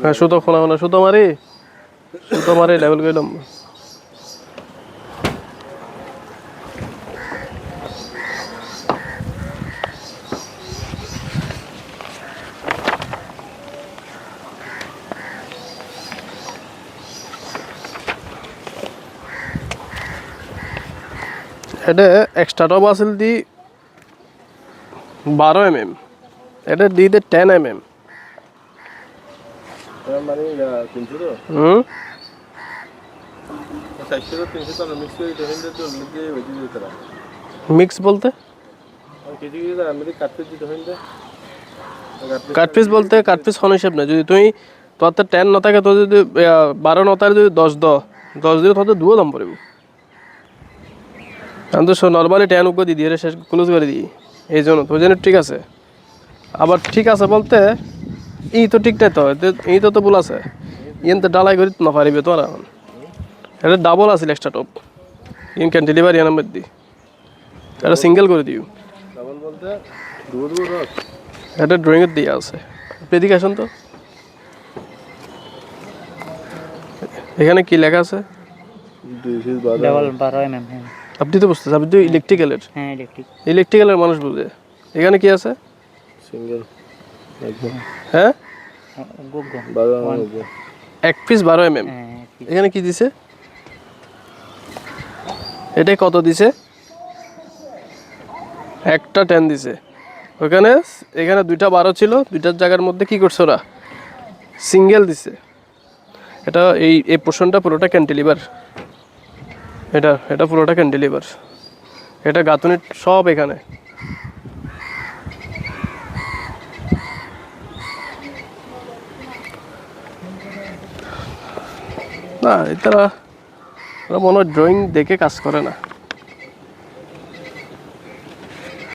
হ্যাঁ সুতো খোলা মানে সুতো মারি লেভেল করলাম। এটা এক্সট্রা টপ আসল দি 12 mm, এটা দি দে 10 mm। মানে 300 তো হুম 400 তো 300 তো মিক্স করে দেখেন তো লিখে বেশি দিতে পারে। মিক্স বলতে কেজি কেজি আমি কাটতে দিতে হয় না। কাট পিস বলতে কাট পিস কোন হিসাব না, যদি তুই তোর তো 10 না থাকে তো যদি 12 না থাকে যদি 10 দিলে তোর দুও দাম পড়বে। আমি তো নর্মালি 10 উপর দিয়ে দিয়ে শেষ ক্লোজ করে দিই এই জন্য তো জন্য ঠিক আছে। আবার ঠিক আছে বলতে ই তো ঠিক নাই তো এই তো ভুল আছে, ইন তো ডালাই করে না পারিবে তোরা। এটা ডাবল আছে extra top, in can delivery number দি এটা সিঙ্গেল করে দিও। ডাবল বলতে দুটো দুটো রস এটা ড্রয়িং এর দিয়ে আছে, এদিকে আসুন তো। এখানে কি লেখা আছে? 212 ডাবল 12 mm। হ্যাঁ আপনি তো বুঝতেছেন, আপনি তো ইলেকট্রিক্যালের হ্যাঁ ইলেকট্রিক্যালের মানুষ বুঝে। এখানে কি আছে? সিঙ্গেল একদম হ্যাঁ গুগো 12 এক পিস 12 mm। হ্যাঁ এখানে কি দিছে? এটা কত দিছে? একটা 10 দিছে। ওখানে এখানে দুইটা 12 ছিল, দুইটার জায়গার মধ্যে কি করছে ওরা সিঙ্গেল দিছে। এটা এই পোর্শনটা পুরোটা ক্যান্টিলিভার, এটা পুরোটা ক্যান্টিলিভার, এটা গাঁথুনি সব এখানে। না এটা মনে হয় ড্রয়িং দেখে কাজ করে না।